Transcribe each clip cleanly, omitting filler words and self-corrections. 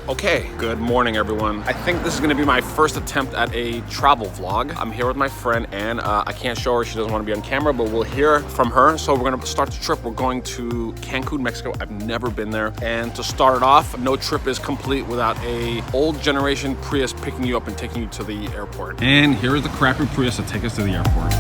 Okay, good morning everyone. I think this is gonna be my first attempt at a travel vlog. I'm here with my friend Anne. I can't show her, she doesn't want to be on camera, but we'll hear from her. So we're gonna start the trip. We're going to Cancun, Mexico. I've never been there. And to start it off, no trip is complete without a old generation Prius picking you up and taking you to the airport. And here is the crappy Prius to take us to the airport.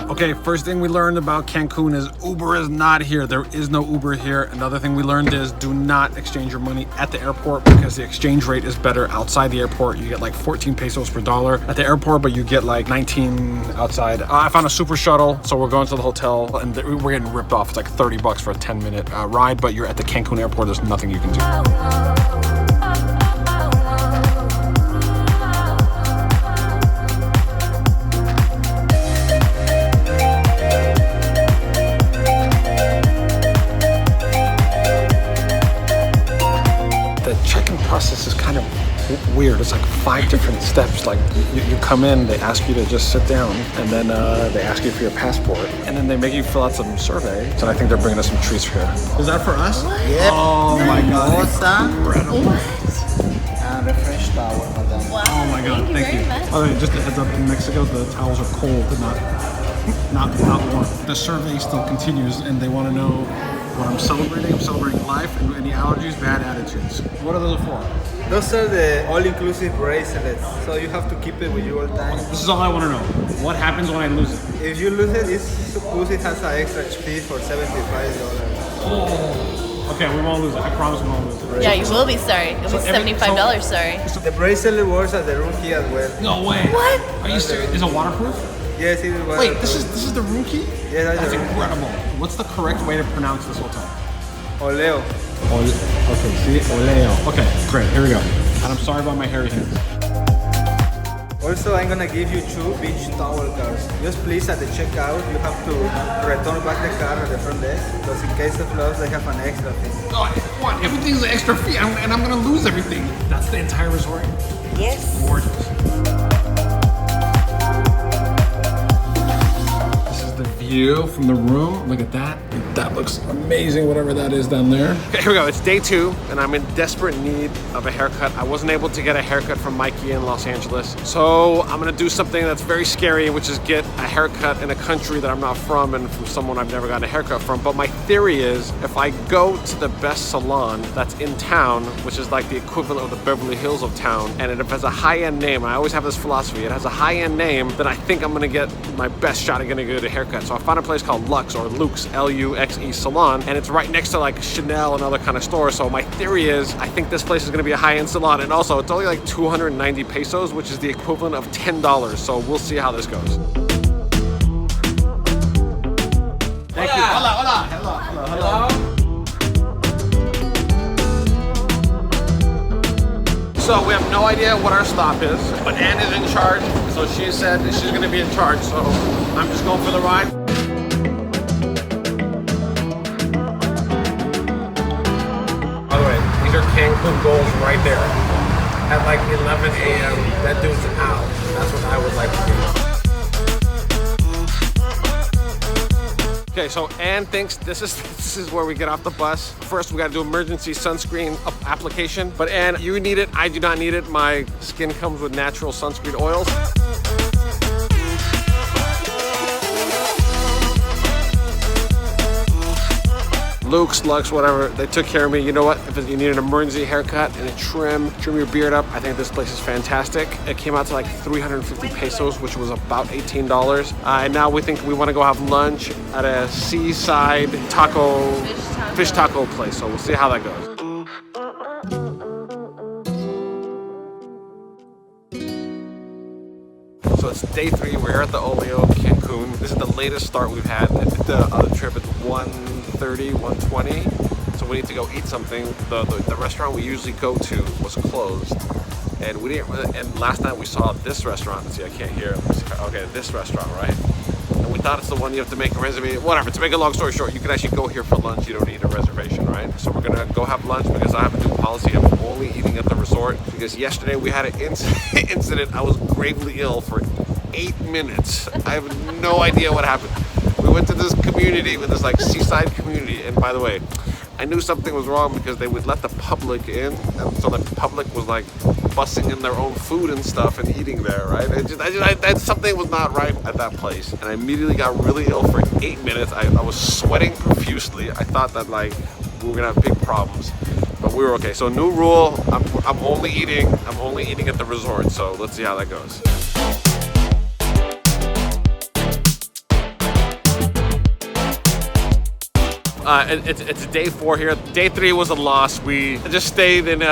Okay, first thing we learned about Cancun is Uber is not here. There is no Uber here. Another thing we learned is do not exchange your money at the airport because the exchange rate is better outside the airport. You get like 14 pesos per dollar at the airport, but you get like 19 outside. I found a super shuttle, so we're going to the hotel and we're getting ripped off. It's like 30 bucks for a 10-minute ride, but you're at the Cancun airport. There's nothing you can do. Process is kind of weird. It's like 5 different steps. Like you come in, they ask you to just sit down, and then they ask you for your passport, and then they make you fill out some survey. So I think they're bringing us some treats here. Is that for us? Yep. Oh my god. Incredible. And a fresh towel, madam. Wow. Oh my god, thank you. Okay, just a heads up, in Mexico the towels are cold and not warm. The survey still continues and they want to know what I'm celebrating. I'm celebrating life and any allergies, bad attitudes. What are those for? Those are the all-inclusive bracelets, so you have to keep it with you all the time. This is all I want to know. What happens when I lose it? If you lose it, it's supposed it has an extra fee for $75. Oh. Okay, we won't lose it. I promise we won't lose it. Yeah, you will be sorry. It'll be $75 sorry. The bracelet works at the room key as well. No way. What? Are you serious? Is it waterproof? Yes, it is waterproof. Wait, this is the room key? Yeah, that's incredible. What's the correct way to pronounce this hotel? Oleo. Okay, see? Oleo. Okay, great. Here we go. And I'm sorry about my hairy hands. Also, I'm gonna give you 2 beach towel cards. Just please, at the checkout, you have to return back the card at the front desk, because in case of loss, they have an extra fee. Oh, what? Everything's an extra fee, and I'm gonna lose everything. That's the entire resort? Yes. Gorgeous. View from the room. Look at that. That looks amazing, whatever that is down there. Okay, here we go. It's day 2 and I'm in desperate need of a haircut. I wasn't able to get a haircut from Mikey in Los Angeles. So I'm gonna do something that's very scary, which is get a haircut in a country that I'm not from and from someone I've never gotten a haircut from. But my theory is if I go to the best salon that's in town, which is like the equivalent of the Beverly Hills of town, and if it has a high-end name, I always have this philosophy, it has a high-end name, then I think I'm gonna get my best shot at getting a good haircut. So I found a place called Lux or Luxe, L-U-X-E salon, and it's right next to like Chanel and other kind of stores. So my theory is I think this place is gonna be a high-end salon, and also it's only like 290 pesos, which is the equivalent of $10. So we'll see how this goes. Thank you. Hola, hola. Hello, hello, hello. So we have no idea what our stop is, but Anne is in charge, so she said that she's gonna be in charge, so I'm just going for the ride. By the way, these are Cancun goals right there. At like 11 a.m., that dude's out. That's what I would like to do. Okay, so Anne thinks this is where we get off the bus. First, we gotta do emergency sunscreen application. But Anne, you need it, I do not need it. My skin comes with natural sunscreen oils. Luke's, Lux, whatever, they took care of me. You know what? If you need an emergency haircut and a trim your beard up, I think this place is fantastic. It came out to like 350 pesos, which was about $18. And now we think we want to go have lunch at a seaside fish taco place. So we'll see how that goes. So it's day 3, we're here at the Oleo Cancun. This is the latest start we've had. The other trip at 1:30, 1:20. So we need to go eat something. The restaurant we usually go to was closed. And we didn't. And last night we saw this restaurant. See, I can't hear. Okay, this restaurant, right? And we thought it's the one you have to make a reservation. Whatever, to make a long story short, you can actually go here for lunch. You don't need a reservation, right? So we're gonna go have lunch because I have a new policy of only eating at the resort. Because yesterday we had an incident. I was gravely ill for 8 minutes. I have no idea what happened. We went to this community, with this like seaside community, and by the way, I knew something was wrong because they would let the public in, and so the public was like bussing in their own food and stuff and eating there, right? Something was not right at that place, and I immediately got really ill for 8 minutes. I was sweating profusely. I thought that like we were gonna have big problems, but we were okay. So new rule: I'm only eating at the resort. So let's see how that goes. It's day 4 here. Day 3 was a loss. We just stayed and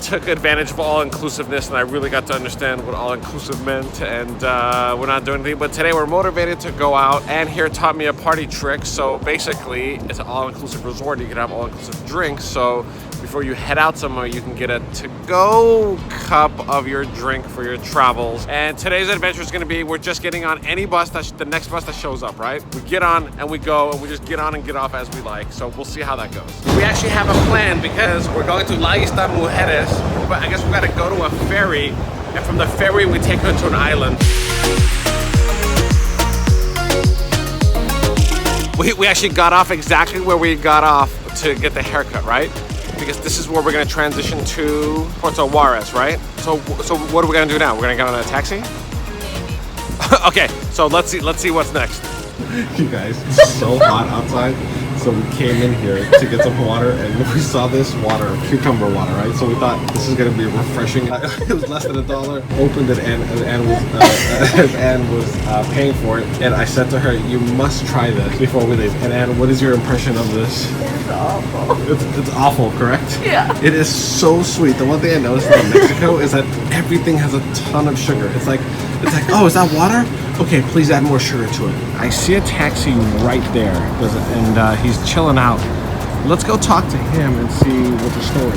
took advantage of all-inclusiveness, and I really got to understand what all-inclusive meant, and we're not doing anything. But today we're motivated to go out, and here taught me a party trick. So basically, it's an all-inclusive resort. You can have all-inclusive drinks. So before you head out somewhere, you can get a to-go cup of your drink for your travels. And today's adventure is gonna be, we're just getting on any bus, the next bus that shows up, right? We get on and we go, and we just get on and get off as we like. So we'll see how that goes. We actually have a plan because we're going to La Isla Mujeres, but I guess we gotta go to a ferry, and from the ferry we take her to an island. We actually got off exactly where we got off to get the haircut, right? Because this is where we're gonna transition to Puerto Juarez, right? So what are we gonna do now? We're gonna get on a taxi? Okay, so let's see what's next. You guys, it's so hot outside. So we came in here to get some water, and we saw this water, cucumber water, right? So we thought this is gonna be refreshing. It was less than $1. Opened it, and Anne was paying for it. And I said to her, "You must try this before we leave." And Anne, what is your impression of this? It's awful. It's awful, correct? Yeah. It is so sweet. The one thing I noticed about Mexico is that everything has a ton of sugar. It's like, oh, is that water? Okay, please add more sugar to it. I see a taxi right there, and he's chilling out. Let's go talk to him and see what the story is.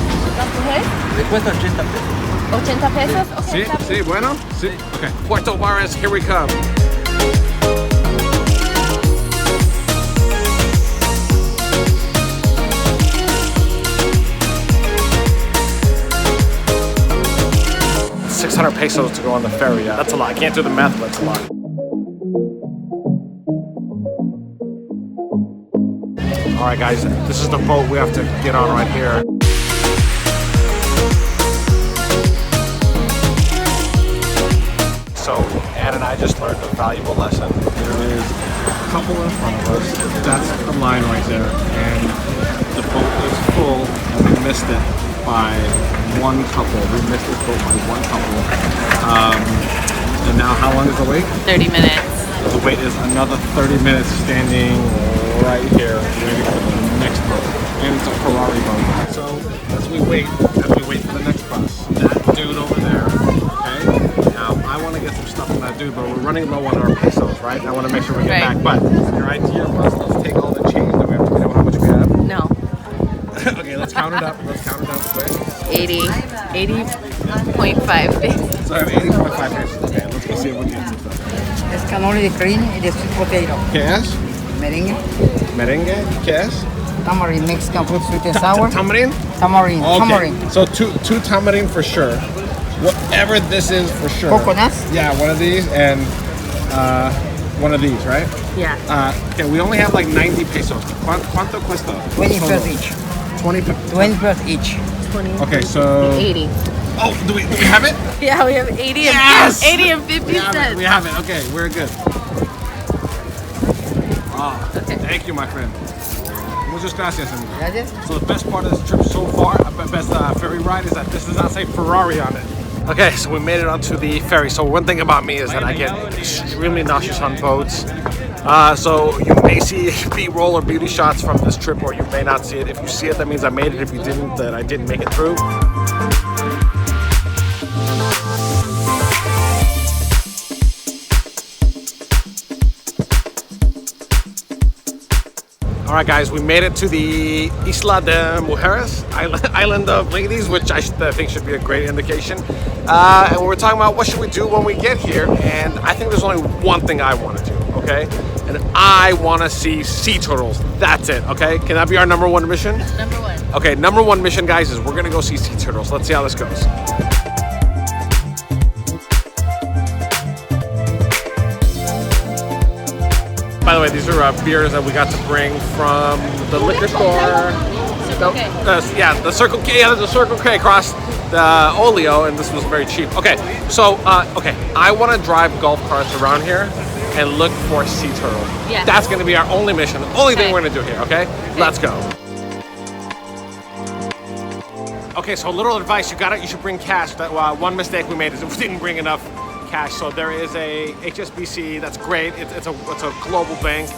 Le cuesta 80 pesos. 80 pesos? Okay. Sí, bueno? Sí. Okay. Puerto Juarez, here we come. $600 pesos to go on the ferry. Yeah, that's a lot. I can't do the math, but it's a lot. All right, guys, this is the boat we have to get on right here. So Ann and I just learned a valuable lesson. There is a couple in front of us. That's the line right there. And the boat is full, and we missed it by one couple. We missed this boat by one couple. And now how long is the wait? 30 minutes. The wait is another 30 minutes standing right here waiting for the next boat. And it's a Ferrari boat. So as we wait for the next bus, that dude over there, okay? Now I want to get some stuff from that dude, but we're running low on our pesos, right? And I want to make sure we get back. But your idea was, let's take all the change that we have to pay. How much we have? No. Okay, let's count it up. Quick. 80.5 pesos. So I have 80.5 pesos. Okay, let's go see if we can get some stuff. Escalón de cream y de sweet potato. ¿Qué es? Merengue. Merengue? ¿Qué es? Tamarind, Mexican food, sweet and sour. Tamarind? Tamarind. Okay. Tamarind. So two tamarind for sure. Whatever this is for sure. Coconuts? Yeah, one of these and one of these, right? Yeah. Okay, we only have like 90 pesos. ¿Cuánto cuesta? 20 pesos each. 20 pesos each. 20. Okay, so 80. Oh, do we have it? Yeah, we have 80 Yes! and 80 and 50 cents. We have it. Okay, we're good. Oh, Okay. thank you, my friend. Muchas gracias, amigo. Gracias. So the best part of this trip so far, the best ferry ride, is that this does not say Ferrari on it. Okay, so we made it onto the ferry. So one thing about me is that I get extremely nauseous on boats. So you may see B-roll or beauty shots from this trip, or you may not see it. If you see it, that means I made it. If you didn't, then I didn't make it through. All right, guys, we made it to the Isla de Mujeres, island of ladies, which I think should be a great indication. And we're talking about what should we do when we get here, and I think there's only one thing I want to do, okay? and I want to see sea turtles. That's it, okay? Can that be our number one mission? Number one. Okay, number one mission, guys, is we're going to go see sea turtles. Let's see how this goes. By the way, these are beers that we got to bring from the liquor store. Circle K. Yeah, the Circle K. Yeah, there's a Circle K across the Olio, and this was very cheap. Okay, so I want to drive golf carts around here and look for sea turtles. Yes. That's going to be our only mission, the only thing we're going to do here. Okay, let's go. Okay, so a little advice: you should bring cash. That one mistake we made is we didn't bring enough cash. So there is a HSBC. That's great. It's a global bank.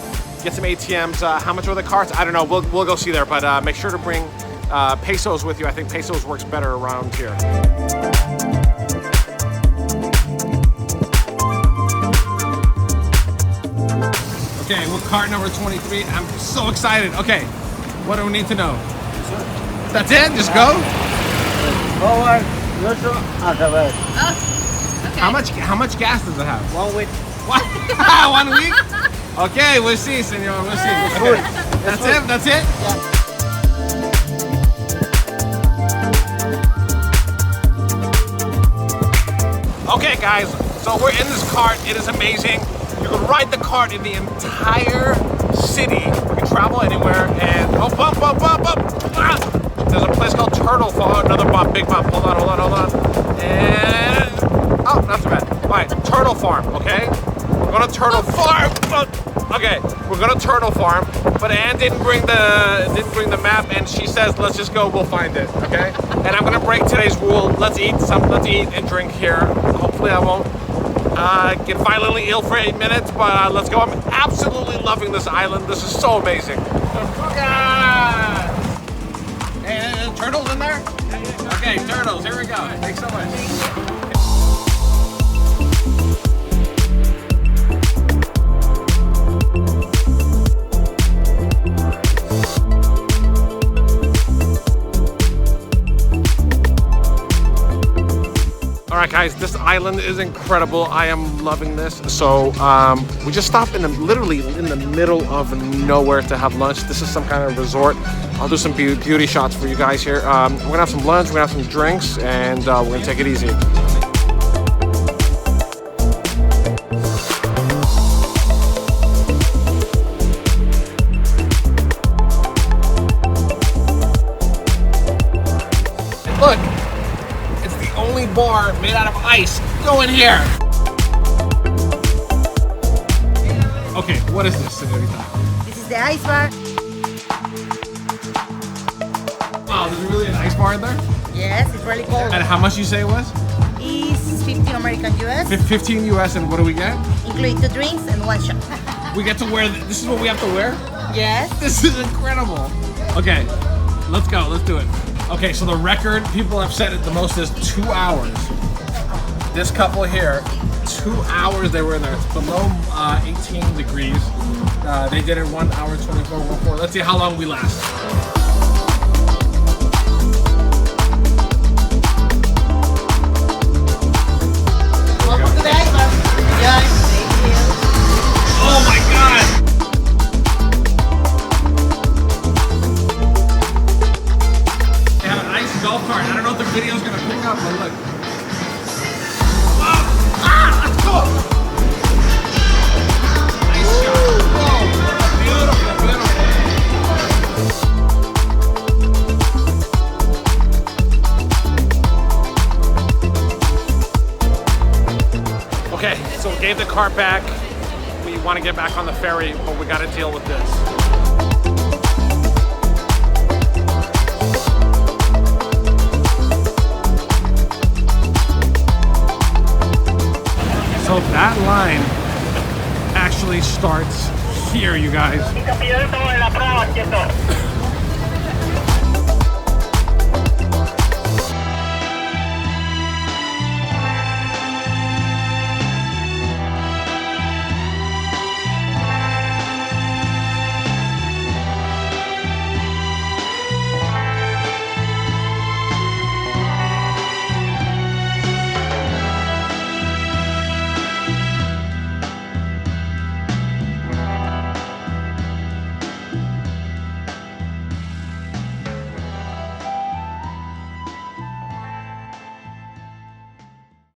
Get some ATMs. How much are the carts? I don't know. We'll go see there. But make sure to bring pesos with you. I think pesos works better around here. Okay, we're cart number 23. I'm so excited. Okay, what do we need to know? That's it? Just go? Forward, neutral, and reverse. Okay. How much gas does it have? 1 week. What? 1 week? Okay, we'll see, senor. We'll see. Okay. That's it? That's it? Okay, guys. So we're in this cart. It is amazing. You can ride the cart in the entire city. You can travel anywhere. And oh, bump. Ah! There's a place called Turtle Farm. Another bump, big bump. Hold on. And oh, not too bad. All right, Turtle Farm. Okay, we're going to Turtle Farm. Okay, we're going to Turtle Farm. But Anne didn't bring the map, and she says, "Let's just go. We'll find it." Okay. And I'm going to break today's rule. Let's eat and drink here. Hopefully, I won't get violently ill for 8 minutes. But let's go. I'm absolutely loving this island. This is so amazing. Hey, turtles in there? Okay, turtles, here we go. Thanks so much. All right, guys, this island is incredible. I am loving this. So we just stopped literally in the middle of nowhere to have lunch. This is some kind of resort. I'll do some beauty shots for you guys here. We're gonna have some lunch, we're gonna have some drinks, and we're gonna take it easy. Look, it's the only bar made out of ice. Go in here. Okay, what is this, señorita? This is the ice bar. Wow, there's really an ice bar in there? Yes, it's really cold. And how much you say it was? It's 15 American US, 15 US, and what do we get? including 2 drinks and 1 shot. We get to wear, this is what we have to wear? Yes. This is incredible. Okay, let's go, let's do it. Okay, so the record people have said it the most is 2 hours. This couple here, 2 hours they were in there. It's below 18 degrees. They did it 1 hour, 24, 14. Let's see how long we last. Welcome to the ice bar. Enjoy. Thank you. Oh my God! They have an ice golf cart. I don't know if the video's gonna pick up, but look. Let's go! Nice shot. Whoa. Beautiful, beautiful. Okay, so we gave the cart back. We want to get back on the ferry, but we got to deal with this. So that line actually starts here, you guys.